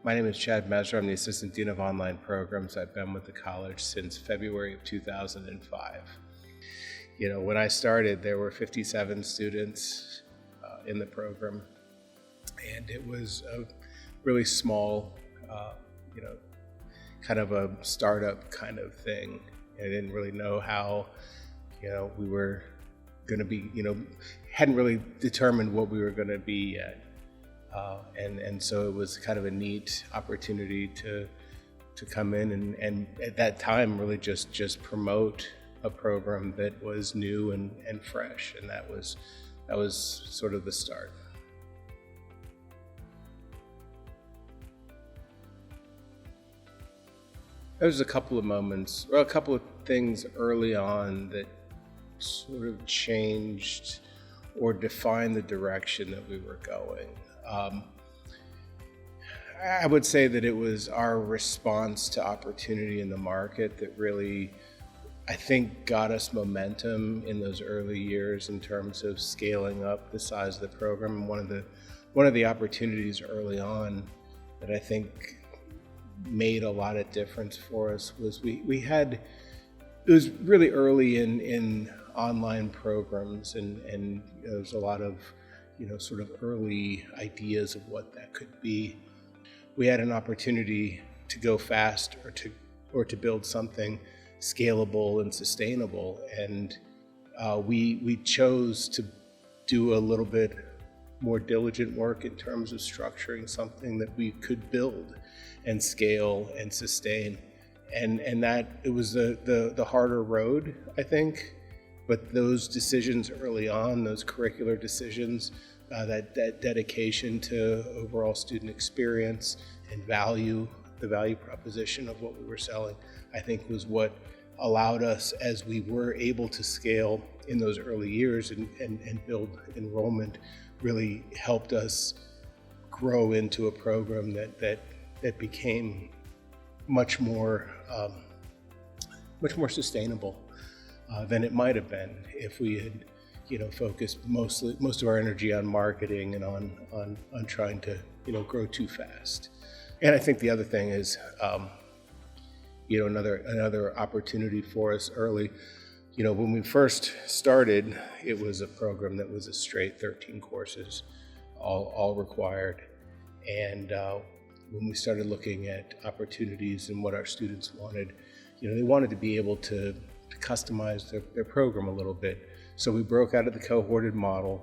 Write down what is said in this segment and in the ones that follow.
My name is Chad Mezera. I'm the Assistant Dean of Online Programs. I've been with the college since February of 2005. When I started, there were 57 students in the program, and it was a really small, kind of a startup kind of thing. I didn't really know how, we were going to be, hadn't really determined what we were going to be yet. And so it was kind of a neat opportunity to come in and at that time really just promote a program that was new and fresh, and that was sort of the start. There was a couple of things early on that sort of changed or defined the direction that we were going. I would say that it was our response to opportunity in the market that really, I think, got us momentum in those early years in terms of scaling up the size of the program. And one of the opportunities early on that I think made a lot of difference for us was it was really early in online programs, and there was a lot of sort of early ideas of what that could be. We had an opportunity to go fast or to build something scalable and sustainable, and we chose to do a little bit more diligent work in terms of structuring something that we could build and scale and sustain, and that it was the harder road, I think. But those decisions early on, those curricular decisions, that dedication to overall student experience and the value proposition of what we were selling, I think was what allowed us, as we were able to scale in those early years and build enrollment, really helped us grow into a program that became much more sustainable than it might have been if we had focused most of our energy on marketing and on trying to grow too fast. And I think the other thing is another opportunity for us early. When we first started, it was a program that was a straight 13 courses, all required. And when we started looking at opportunities and what our students wanted, they wanted to be able to customize their program a little bit. So we broke out of the cohorted model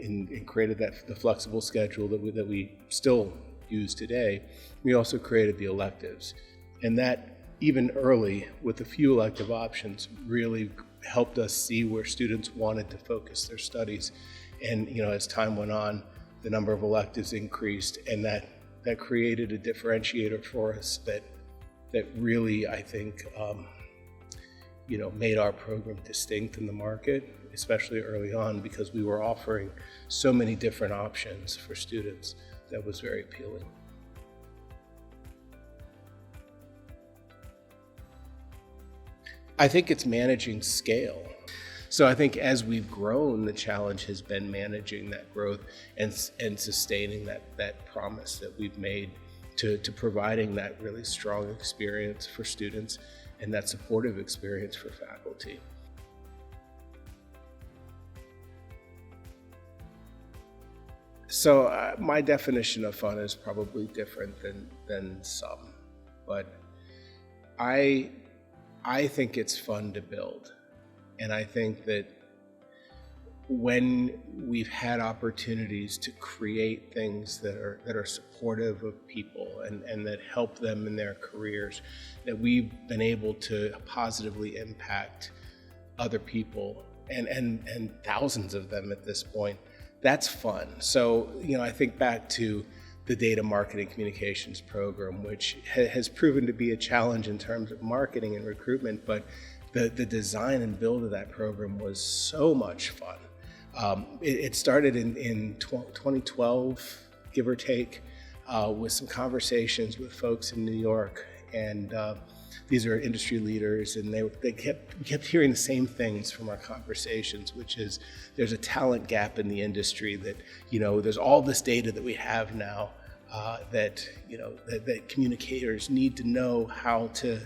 and created the flexible schedule that we still use today. We also created the electives, and that, even early with a few elective options, really helped us see where students wanted to focus their studies. And as time went on, the number of electives increased, and that created a differentiator for us that really, I think, made our program distinct in the market, especially early on, because we were offering so many different options for students. That was very appealing. I think it's managing scale. So I think as we've grown, the challenge has been managing that growth and sustaining that promise that we've made to providing that really strong experience for students and that supportive experience for faculty. So my definition of fun is probably different than some, but I think it's fun to build. And I think that when we've had opportunities to create things that are supportive of people and that help them in their careers, that we've been able to positively impact other people and thousands of them at this point, that's fun. So, I think back to the data marketing communications program, which has proven to be a challenge in terms of marketing and recruitment, but the design and build of that program was so much fun. It started in 2012, give or take, with some conversations with folks in New York, and these are industry leaders, and we kept hearing the same things from our conversations, which is there's a talent gap in the industry that, there's all this data that we have now, that communicators need to know how to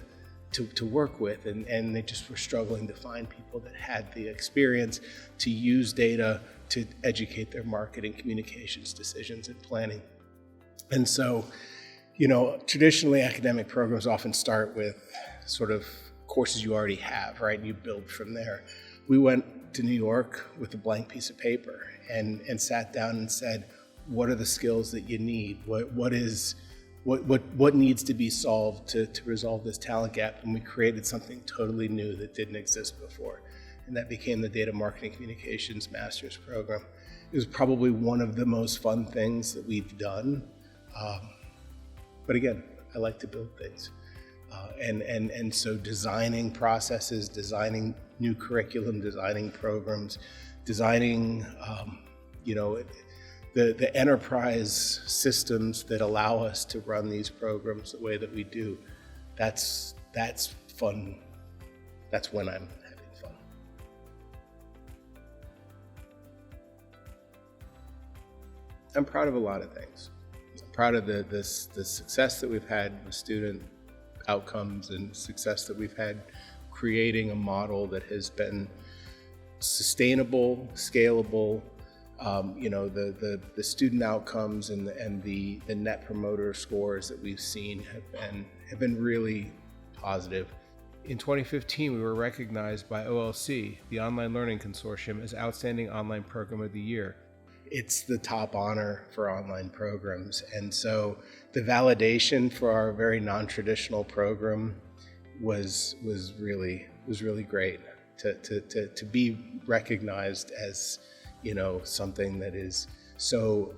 work with, and they just were struggling to find people that had the experience to use data to educate their marketing, communications decisions, and planning. And so, traditionally academic programs often start with sort of courses you already have, right? And you build from there. We went to New York with a blank piece of paper and sat down and said, what are the skills that you need? What needs to be solved to resolve this talent gap? And we created something totally new that didn't exist before. And that became the Data Marketing Communications Master's Program. It was probably one of the most fun things that we've done. But again, I like to build things. And so designing processes, designing new curriculum, designing programs, designing, the enterprise systems that allow us to run these programs the way that we do, that's fun. That's when I'm having fun. I'm proud of a lot of things. I'm proud of the success that we've had with student outcomes and success that we've had creating a model that has been sustainable, scalable. The student outcomes and the net promoter scores that we've seen have been really positive. In 2015, we were recognized by OLC, the Online Learning Consortium, as Outstanding Online Program of the Year. It's the top honor for online programs, and so the validation for our very non-traditional program was really great to be recognized as something that is so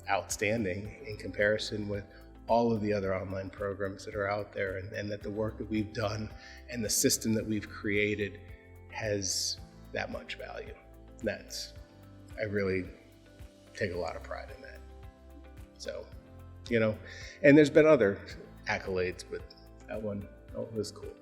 outstanding in comparison with all of the other online programs that are out there, and that the work that we've done and the system that we've created has that much value. I really take a lot of pride in that. So, and there's been other accolades, but that one was cool.